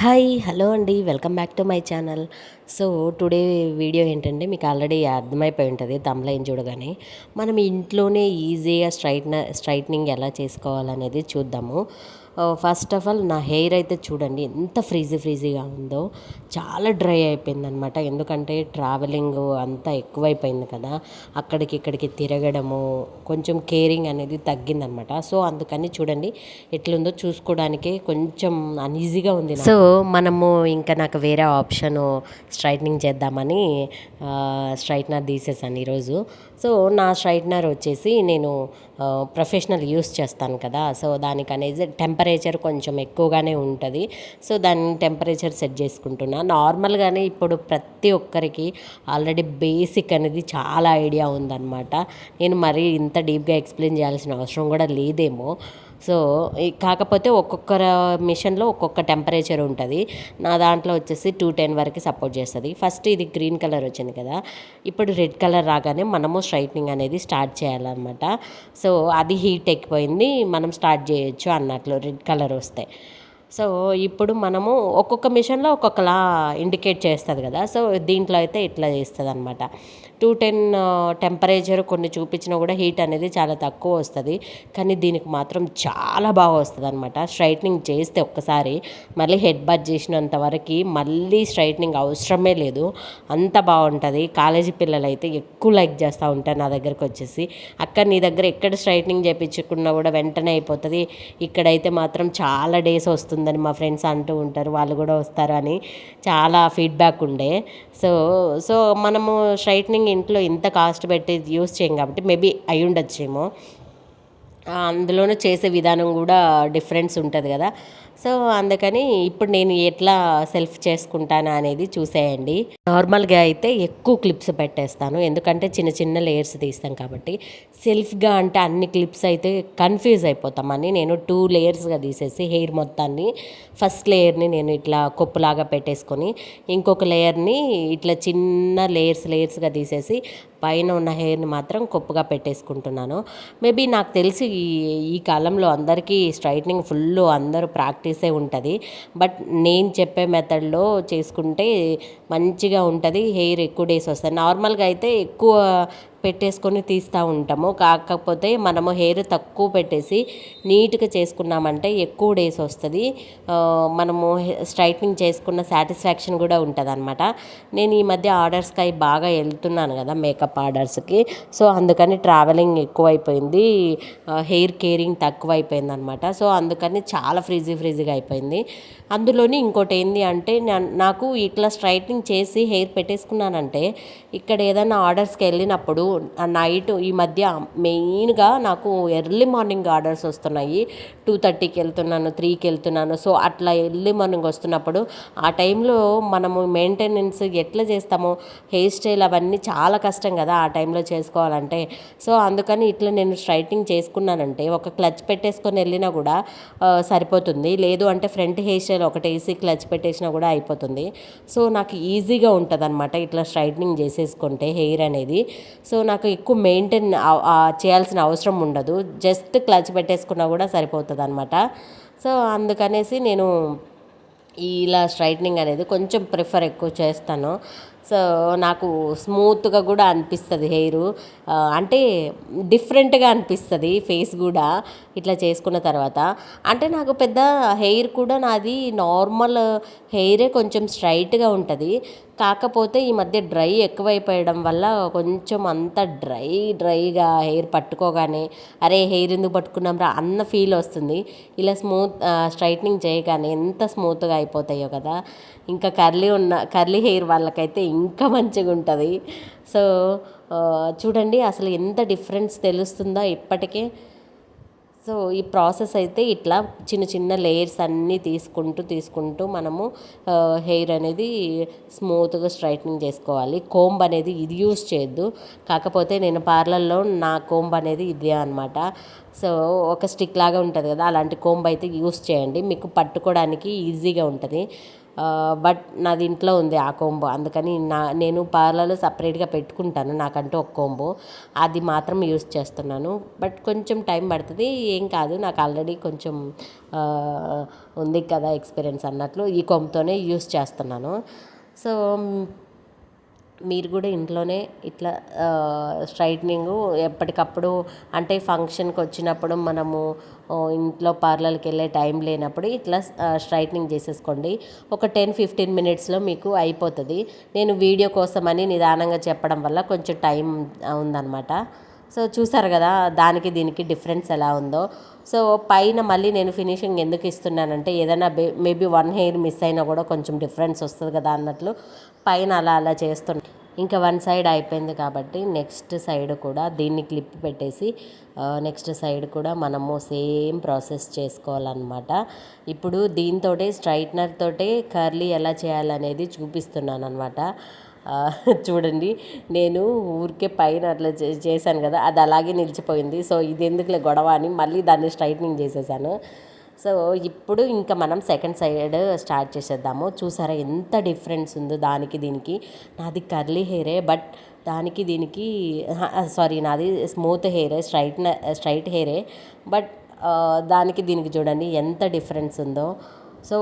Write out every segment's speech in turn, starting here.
Hi hello అండి, welcome back to my channel. So today video ఏంటంటే మీకు already అర్థమైపోయి ఉంటుంది తమ్లైన్ చూడగానే. మనం ఇంట్లోనే ఈజీగా స్ట్రైట్నింగ్ ఎలా చేసుకోవాలనేది చూద్దాము. ఫస్ట్ ఆఫ్ ఆల్ నా హెయిర్ అయితే చూడండి ఎంత ఫ్రీజీగా ఉందో. చాలా డ్రై అయిపోయిందనమాట. ఎందుకంటే ట్రావెలింగ్ అంతా ఎక్కువైపోయింది కదా, అక్కడికి ఇక్కడికి తిరగడము, కొంచెం కేరింగ్ అనేది తగ్గిందనమాట. సో అందుకని చూడండి ఎట్లుందో చూసుకోవడానికి కొంచెం అన్ఈజీగా ఉంది. సో మనము ఇంకా నాకు వేరే ఆప్షను స్ట్రైట్నింగ్ చేద్దామని స్ట్రైట్నర్ తీసేసాను ఈరోజు. సో నా స్ట్రైట్నర్ వచ్చేసి నేను ప్రొఫెషనల్ యూస్ చేస్తాను కదా, సో దానికనేది టెంపరేచర్ కొంచెం ఎక్కువగానే ఉంటుంది. సో దాని టెంపరేచర్ సెట్ చేసుకుంటున్నా. నార్మల్గానే ఇప్పుడు ప్రతి ఒక్కరికి ఆల్రెడీ బేసిక్ అనేది చాలా ఐడియా ఉందన్నమాట. నేను మరీ ఇంత డీప్గా ఎక్స్ప్లెయిన్ చేయాల్సిన అవసరం కూడా లేదేమో. సో కాకపోతే ఒక్కొక్క మిషన్లో ఒక్కొక్క టెంపరేచర్ ఉంటుంది. నా దాంట్లో వచ్చేసి 210 వరకు సపోర్ట్ చేస్తుంది. ఫస్ట్ ఇది గ్రీన్ కలర్ వచ్చింది కదా, ఇప్పుడు రెడ్ కలర్ రాగానే మనము స్ట్రైట్నింగ్ అనేది స్టార్ట్ చేయాలన్నమాట. సో అది హీట్ ఎక్కిపోయింది, మనం స్టార్ట్ చేయొచ్చు అన్నట్లు రెడ్ కలర్ వస్తే. సో ఇప్పుడు మనము ఒక్కొక్క మిషన్లో ఒక్కొక్కలా ఇండికేట్ చేస్తుంది కదా, సో దీంట్లో అయితే ఇట్లా చేస్తుంది అనమాట. 210 టెంపరేచర్ కొన్ని చూపించినా కూడా హీట్ అనేది చాలా తక్కువ వస్తుంది, కానీ దీనికి మాత్రం చాలా బాగా వస్తుంది అనమాట. స్ట్రైట్నింగ్ చేస్తే ఒక్కసారి మళ్ళీ హెడ్ బాత్ చేసినంత వరకు మళ్ళీ స్ట్రైట్నింగ్ అవసరమే లేదు, అంత బాగుంటుంది. కాలేజీ పిల్లలు అయితే ఎక్కువ లైక్ చేస్తూ ఉంటారు నా దగ్గరకు వచ్చేసి, అక్క నీ దగ్గర ఎక్కడ స్ట్రైట్నింగ్ చేయించుకున్నా కూడా వెంటనే అయిపోతుంది, ఇక్కడైతే మాత్రం చాలా డేస్ వస్తుందని మా ఫ్రెండ్స్ అంటూ ఉంటారు. వాళ్ళు కూడా వస్తారు అని చాలా ఫీడ్బ్యాక్ ఉండే. సో సో మనము స్ట్రైట్నింగ్ ఇంట్లో ఇంత కాస్ట్ పెట్టి యూస్ చేయం కాబట్టి మేబీ అయి ఉండొచ్చేమో. అందులోనూ చేసే విధానం కూడా డిఫరెన్స్ ఉంటుంది కదా. సో అందుకని ఇప్పుడు నేను ఎట్లా సెల్ఫ్ చేసుకుంటాను అనేది చూసేయండి. నార్మల్గా అయితే ఎక్కువ క్లిప్స్ పెట్టేస్తాను, ఎందుకంటే చిన్న చిన్న లేయర్స్ తీస్తాం కాబట్టి. సెల్ఫ్గా అంటే అన్ని క్లిప్స్ అయితే కన్ఫ్యూజ్ అయిపోతామని నేను 2 లేయర్స్గా తీసేసి హెయిర్ మొత్తాన్ని, ఫస్ట్ లేయర్ని నేను ఇట్లా కొప్పులాగా పెట్టేసుకొని ఇంకొక లేయర్ని ఇట్లా చిన్న లేయర్స్గా తీసేసి పైన ఉన్న హెయిర్ని మాత్రం కొప్పుగా పెట్టేసుకుంటున్నాను. మేబీ నాకు తెలిసి ఈ కాలంలో అందరికీ స్ట్రైట్నింగ్ ఫుల్ అందరూ ప్రాక్టీసే ఉంటుంది. బట్ నేను చెప్పే మెథడ్లో చేసుకుంటే మంచిగా ఉంటుంది, హెయిర్ ఎక్కువ డేస్ వస్తాయి. నార్మల్గా అయితే ఎక్కువ పెట్టేసుకొని తీస్తూ ఉంటాము, కాకపోతే మనము హెయిర్ తక్కువ పెట్టేసి నీట్గా చేసుకున్నామంటే ఎక్కువ డేస్ వస్తుంది. మనము స్ట్రైట్నింగ్ చేసుకున్న సాటిస్ఫాక్షన్ కూడా ఉంటుంది అనమాట. నేను ఈ మధ్య ఆర్డర్స్కి బాగా వెళ్తున్నాను కదా, మేకప్ ఆర్డర్స్కి. సో అందుకని ట్రావెలింగ్ ఎక్కువైపోయింది, హెయిర్ కేరింగ్ తక్కువ అయిపోయింది అనమాట. సో అందుకని చాలా ఫ్రీజీగా అయిపోయింది. అందులోని ఇంకోటి ఏంటి అంటే నాకు ఇట్లా స్ట్రైట్నింగ్ చేసి హెయిర్ పెట్టేసుకున్నానంటే ఇక్కడ ఏదైనా ఆర్డర్స్కి వెళ్ళినప్పుడు నైట్ ఈ మధ్య మెయిన్గా నాకు ఎర్లీ మార్నింగ్ ఆర్డర్స్ వస్తున్నాయి. 2:30కి వెళ్తున్నాను, 3కి వెళ్తున్నాను. సో అట్లా ఎర్లీ మార్నింగ్ వస్తున్నప్పుడు ఆ టైంలో మనము మెయింటెనెన్స్ ఎట్లా చేస్తామో, హెయిర్ స్టైల్ అవన్నీ చాలా కష్టం కదా ఆ టైంలో చేసుకోవాలంటే. సో అందుకని ఇట్లా నేను స్ట్రైట్నింగ్ చేసుకున్నానంటే ఒక క్లచ్ పెట్టేసుకొని వెళ్ళినా కూడా సరిపోతుంది, లేదు అంటే ఫ్రంట్ హెయిర్ స్టైల్ ఒకటి వేసి క్లచ్ పెట్టేసినా కూడా అయిపోతుంది. సో నాకు ఈజీగా ఉంటుంది అనమాట ఇట్లా స్ట్రైట్నింగ్ చేసేసుకుంటే హెయిర్ అనేది. సో నాకు ఎక్కువ మెయింటైన్ చేయాల్సిన అవసరం ఉండదు, జస్ట్ క్లచ్ పెట్టేసుకున్నా కూడా సరిపోతుంది అనమాట. సో అందుకనేసి నేను ఇలా స్ట్రైట్నింగ్ అనేది కొంచెం ప్రిఫర్ ఎక్కువ చేస్తాను. సో నాకు స్మూత్గా కూడా అనిపిస్తుంది హెయిర్, అంటే డిఫరెంట్గా అనిపిస్తుంది ఫేస్ కూడా ఇట్లా చేసుకున్న తర్వాత. అంటే నాకు పెద్ద హెయిర్ కూడా నాది నార్మల్ హెయిరే, కొంచెం స్ట్రైట్గా ఉంటుంది. కాకపోతే ఈ మధ్య డ్రై ఎక్కువైపోయడం వల్ల కొంచెం అంత డ్రైగా హెయిర్ పట్టుకోగానే అరే హెయిర్ ఎందుకు పట్టుకున్నాం రా అన్న ఫీల్ వస్తుంది. ఇలా స్ట్రైట్నింగ్ చేయగానే ఎంత స్మూత్గా అయిపోతాయో కదా. ఇంకా కర్లీ హెయిర్ వాళ్ళకైతే ఇంకా మంచిగా ఉంటుంది. సో చూడండి అసలు ఎంత డిఫరెన్స్ తెలుస్తుందో ఇప్పటికే. సో ఈ ప్రాసెస్ అయితే ఇట్లా చిన్న చిన్న లేయర్స్ అన్నీ తీసుకుంటూ మనము హెయిర్ అనేది స్మూత్గా స్ట్రైట్నింగ్ చేసుకోవాలి. కోంబ్ అనేది ఇది యూస్ చేయొద్దు, కాకపోతే నేను పార్లర్లో నా కోంబ్ అనేది ఇదే అనమాట. సో ఒక స్టిక్ లాగా ఉంటుంది కదా, అలాంటి కోంబ్ అయితే యూస్ చేయండి, మీకు పట్టుకోవడానికి ఈజీగా ఉంటుంది. బట్ నాది ఇంట్లో ఉంది ఆ కోంబో, అందుకని నేను పార్లర్లో సపరేట్గా పెట్టుకుంటాను నాకంటూ ఒక కోంబో, అది మాత్రం యూస్ చేస్తున్నాను. బట్ కొంచెం టైం పడుతుంది, ఏం కాదు, నాకు ఆల్రెడీ కొంచెం ఉంది కదా ఎక్స్పీరియన్స్ అన్నట్లు ఈ కోంబోతోనే యూస్ చేస్తున్నాను. సో మీరు కూడా ఇంట్లోనే ఇట్లా స్ట్రైట్నింగు ఎప్పటికప్పుడు, అంటే ఫంక్షన్కి వచ్చినప్పుడు మనము ఇంట్లో పార్లర్కి వెళ్ళే టైం లేనప్పుడు ఇట్లా స్ట్రైట్నింగ్ చేసేసుకోండి. ఒక 10-15 మినిట్స్లో మీకు అయిపోతుంది. నేను వీడియో కోసమని నిదానంగా చెప్పడం వల్ల కొంచెం టైం ఉందన్నమాట. సో చూసారు కదా దానికి దీనికి డిఫరెన్స్ ఎలా ఉందో. సో పైన మళ్ళీ నేను ఫినిషింగ్ ఎందుకు ఇస్తున్నానంటే ఏదైనా మేబీ 1 హెయిర్ మిస్ అయినా కూడా కొంచెం డిఫరెన్స్ వస్తుంది కదా అన్నట్లు పైన అలా చేస్తున్నా. ఇంకా 1 సైడ్ అయిపోయింది కాబట్టి నెక్స్ట్ సైడ్ కూడా దీన్ని క్లిప్ పెట్టేసి నెక్స్ట్ సైడ్ కూడా మనము సేమ్ ప్రాసెస్ చేసుకోవాలన్నమాట. ఇప్పుడు దీంతో స్ట్రైట్నర్ తోటే కర్లీ ఎలా చేయాలనేది చూపిస్తున్నాను అనమాట. చూడండి, నేను ఊరికే పైన అట్లా చేశాను కదా, అది అలాగే నిలిచిపోయింది. సో ఇది ఎందుకులే గొడవ అని మళ్ళీ దాన్ని స్ట్రైట్నింగ్ చేసేసాను. సో ఇప్పుడు ఇంకా మనం సెకండ్ సైడ్ స్టార్ట్ చేసేద్దాము. చూసారా ఎంత డిఫరెన్స్ ఉందో దానికి దీనికి. నాది కర్లీ హెయిరే, బట్ దానికి దీనికి సారీ నాది స్మూత్ హెయిరే, స్ట్రైట్ హెయిరే, బట్ దానికి దీనికి చూడండి ఎంత డిఫరెన్స్ ఉందో. సో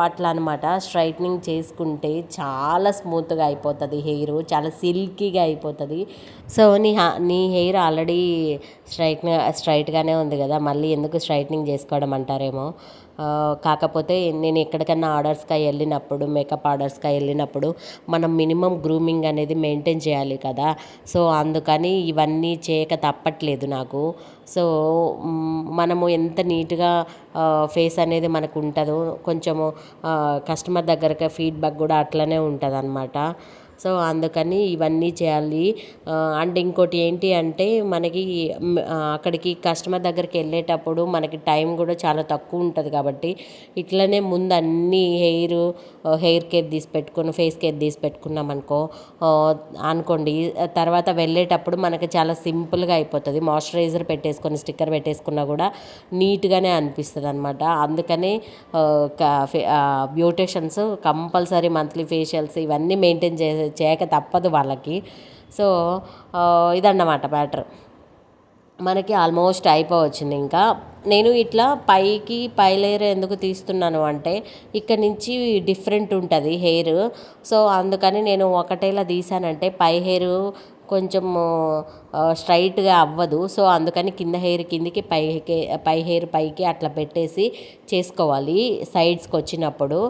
అట్లా అనమాట, స్ట్రైట్నింగ్ చేసుకుంటే చాలా స్మూత్గా అయిపోతుంది హెయిర్, చాలా సిల్కీగా అయిపోతుంది. సో నీ హెయిర్ ఆల్రెడీ స్ట్రైట్గానే ఉంది కదా, మళ్ళీ ఎందుకు స్ట్రైట్నింగ్ చేసుకోవడం అంటారేమో. కాకపోతే నేను ఎక్కడికన్నా ఆర్డర్స్కి వెళ్ళినప్పుడు, మేకప్ ఆర్డర్స్కి వెళ్ళినప్పుడు మనం మినిమం గ్రూమింగ్ అనేది మెయింటైన్ చేయాలి కదా. సో అందుకని ఇవన్నీ చేయక తప్పట్లేదు నాకు. సో మనము ఎంత నీట్గా ఫేస్ అనేది మనకు ఉంటుందో కొంచెము కస్టమర్ దగ్గరకి ఫీడ్బ్యాక్ కూడా అట్లనే ఉంటుంది అనమాట. సో అందుకని ఇవన్నీ చేయాలి. అండ్ ఇంకోటి ఏంటి అంటే మనకి అక్కడికి కస్టమర్ దగ్గరికి వెళ్ళేటప్పుడు మనకి టైం కూడా చాలా తక్కువ ఉంటుంది కాబట్టి ఇట్లనే ముందు అన్నీ హెయిర్ కేర్ తీసి పెట్టుకుని ఫేస్ కేర్ తీసి పెట్టుకున్నాం అనుకోండి, తర్వాత వెళ్ళేటప్పుడు మనకి చాలా సింపుల్గా అయిపోతుంది. మాయిశ్చరైజర్ పెట్టేసుకొని స్టిక్కర్ పెట్టేసుకున్నా కూడా నీట్గానే అనిపిస్తుంది అనమాట. అందుకనే బ్యూటీషియన్స్ కంపల్సరీ మంత్లీ ఫేషియల్స్ ఇవన్నీ మెయింటైన్ చేయక తప్పదు వాళ్ళకి. సో ఇదన్నమాట మ్యాటర్. మనకి ఆల్మోస్ట్ అయిపోవచ్చింది. ఇంకా నేను ఇట్లా పై లేయర్ ఎందుకు తీస్తున్నాను అంటే ఇక్కడ నుంచి డిఫరెంట్ ఉంటుంది హెయిర్. సో అందుకని నేను ఒకటేలా తీసానంటే పై హెయిర్ కొంచెం స్ట్రైట్గా అవ్వదు. సో అందుకని కింద హెయిర్ కిందికి పై హెయిర్ పైకి అట్లా పెట్టేసి చేసుకోవాలి సైడ్స్కి వచ్చినప్పుడు.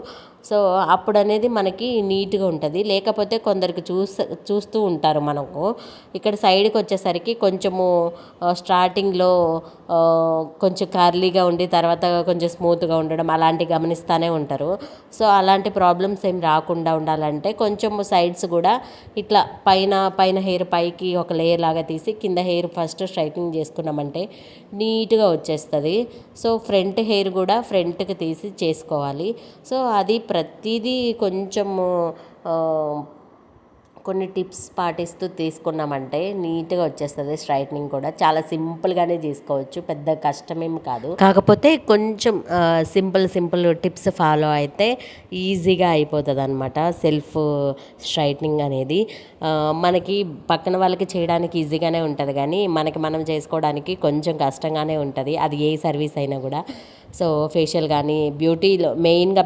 సో అప్పుడు అనేది మనకి నీట్గా ఉంటుంది. లేకపోతే కొందరికి చూస్తూ ఉంటారు మనకు ఇక్కడ సైడ్కి వచ్చేసరికి కొంచెము స్టార్టింగ్లో కొంచెం కర్లీగా ఉండి తర్వాత కొంచెం స్మూత్గా ఉండడం అలాంటివి గమనిస్తూనే ఉంటారు. సో అలాంటి ప్రాబ్లమ్స్ ఏం రాకుండా ఉండాలంటే కొంచెం సైడ్స్ కూడా ఇట్లా పైన హెయిర్ పైకి ఒక లేయర్ లాగా తీసి కింద హెయిర్ ఫస్ట్ స్ట్రైట్నింగ్ చేసుకున్నామంటే నీట్గా వచ్చేస్తుంది. సో ఫ్రంట్ హెయిర్ కూడా ఫ్రంట్కి తీసి చేసుకోవాలి. సో అది ప్రతిదీ కొంచెము కొన్ని టిప్స్ పాటిస్తూ తీసుకున్నామంటే నీట్గా వచ్చేస్తుంది. స్ట్రైట్నింగ్ కూడా చాలా సింపుల్గానే చేసుకోవచ్చు, పెద్ద కష్టమేమి కాదు. కాకపోతే కొంచెం సింపుల్ టిప్స్ ఫాలో అయితే ఈజీగా అయిపోతుంది అనమాట సెల్ఫ్ స్ట్రైట్నింగ్ అనేది. మనకి పక్కన వాళ్ళకి చేయడానికి ఈజీగానే ఉంటుంది కానీ మనకి మనం చేసుకోవడానికి కొంచెం కష్టంగానే ఉంటుంది, అది ఏ సర్వీస్ అయినా కూడా. సో ఫేషియల్ కానీ బ్యూటీలో మెయిన్గా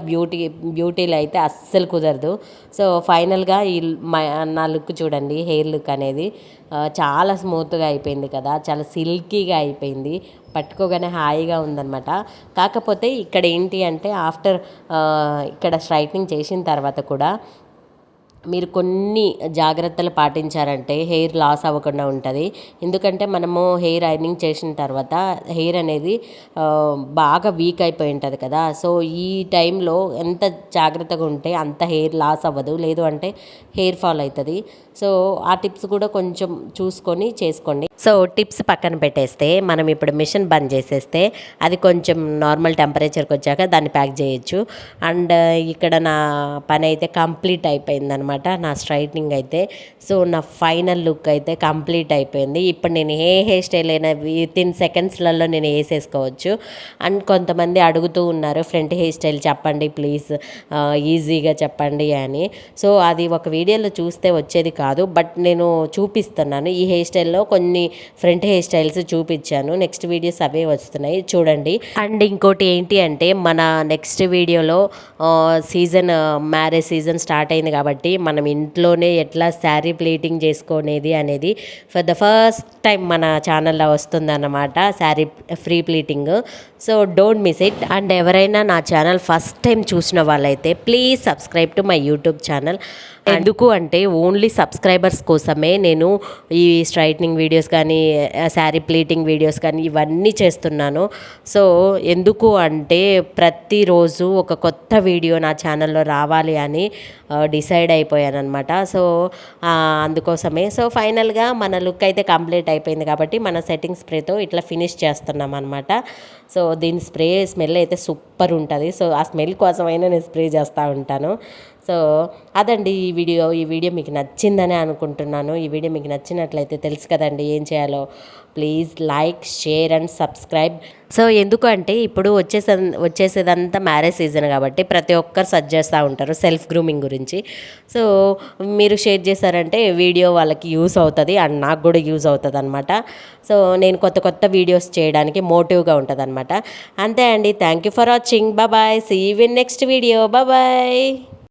బ్యూటీలో అయితే అస్సలు కుదరదు. సో ఫైనల్గా నా లుక్ చూడండి, హెయిర్ లుక్ అనేది చాలా స్మూత్గా అయిపోయింది కదా, చాలా సిల్కీగా అయిపోయింది, పట్టుకోగానే హాయిగా ఉందన్నమాట. కాకపోతే ఇక్కడ ఏంటి అంటే ఆఫ్టర్ ఇక్కడ స్ట్రైట్నింగ్ చేసిన తర్వాత కూడా మీరు కొన్ని జాగ్రత్తలు పాటించారంటే హెయిర్ లాస్ అవ్వకుండా ఉంటుంది. ఎందుకంటే మనము హెయిర్ ఐరనింగ్ చేసిన తర్వాత హెయిర్ అనేది బాగా వీక్ అయిపోయి ఉంటుంది కదా. సో ఈ టైంలో ఎంత జాగ్రత్తగా ఉంటే అంత హెయిర్ లాస్ అవ్వదు, లేదు అంటే హెయిర్ ఫాల్ అవుతుంది. సో ఆ టిప్స్ కూడా కొంచెం చూసుకొని చేసుకోండి. సో టిప్స్ పక్కన పెట్టేస్తే మనం ఇప్పుడు మిషన్ బంద్ చేసేస్తే అది కొంచెం నార్మల్ టెంపరేచర్కి వచ్చాక దాన్ని ప్యాక్ చేయొచ్చు. అండ్ ఇక్కడ నా పని అయితే కంప్లీట్ అయిపోయిందనమాట, నా స్ట్రైట్నింగ్ అయితే. సో నా ఫైనల్ లుక్ అయితే కంప్లీట్ అయిపోయింది. ఇప్పుడు నేను ఏ హెయిర్ స్టైల్ అయినా వితిన్ సెకండ్స్లలో నేను వేసేసుకోవచ్చు. అండ్ కొంతమంది అడుగుతూ ఉన్నారు ఫ్రంట్ హెయిర్ స్టైల్ చెప్పండి ప్లీజ్, ఈజీగా చెప్పండి అని. సో అది ఒక వీడియోలో చూస్తే వచ్చేది కాదు, బట్ నేను చూపిస్తున్నాను. ఈ హెయిర్ స్టైల్లో కొన్ని ఫ్రంట్ హెయిర్ స్టైల్స్ చూపించాను, నెక్స్ట్ వీడియోస్ అవే వస్తున్నాయి చూడండి. అండ్ ఇంకోటి ఏంటి అంటే మన నెక్స్ట్ వీడియోలో మ్యారేజ్ సీజన్ స్టార్ట్ అయింది కాబట్టి మనం ఇంట్లోనే ఎట్లా శారీ ప్లీటింగ్ చేసుకునేది అనేది ఫర్ ద ఫస్ట్ టైం మన ఛానల్లో వస్తుందన్నమాట, sari free pleating. So don't miss it. And ఎవరైనా నా ఛానల్ ఫస్ట్ టైం చూసిన వాళ్ళైతే please subscribe to my YouTube channel. ఎందుకు అంటే ఓన్లీ సబ్స్క్రైబర్స్ కోసమే నేను ఈ స్ట్రైట్నింగ్ వీడియోస్ కానీ శారీ ప్లీటింగ్ వీడియోస్ కానీ ఇవన్నీ చేస్తున్నాను. సో ఎందుకు అంటే ప్రతిరోజు ఒక కొత్త వీడియో నా ఛానల్లో రావాలి అని డిసైడ్ అయిపోయాను అనమాట. సో అందుకోసమే. సో ఫైనల్గా మన లుక్ అయితే కంప్లీట్ అయిపోయింది కాబట్టి మన సెట్టింగ్ స్ప్రేతో ఇట్లా ఫినిష్ చేస్తున్నాం అనమాట. సో దీని స్మెల్ అయితే సూపర్ ఉంటుంది. సో ఆ స్మెల్ కోసమైనా నేను స్ప్రే చేస్తూ ఉంటాను. సో అదండి ఈ వీడియో మీకు నచ్చిందని అనుకుంటున్నాను. ఈ వీడియో మీకు నచ్చినట్లయితే తెలుసు కదండి ఏం చేయాలో. Please like, share and subscribe. So ఎందుకు అంటే ఇప్పుడు వచ్చేసేదంతా మ్యారేజ్ సీజన్ కాబట్టి ప్రతి ఒక్కరు సజెస్ట్ చేస్తూ ఉంటారు సెల్ఫ్ గ్రూమింగ్ గురించి. సో మీరు షేర్ చేశారంటే వీడియో వాళ్ళకి యూస్ అవుతుంది అండ్ నాకు కూడా యూజ్ అవుతుంది అనమాట. సో నేను కొత్త వీడియోస్ చేయడానికి మోటివ్గా ఉంటుంది అనమాట. అంతే అండి. Thank you for watching. Bye. See you in next video. Bye.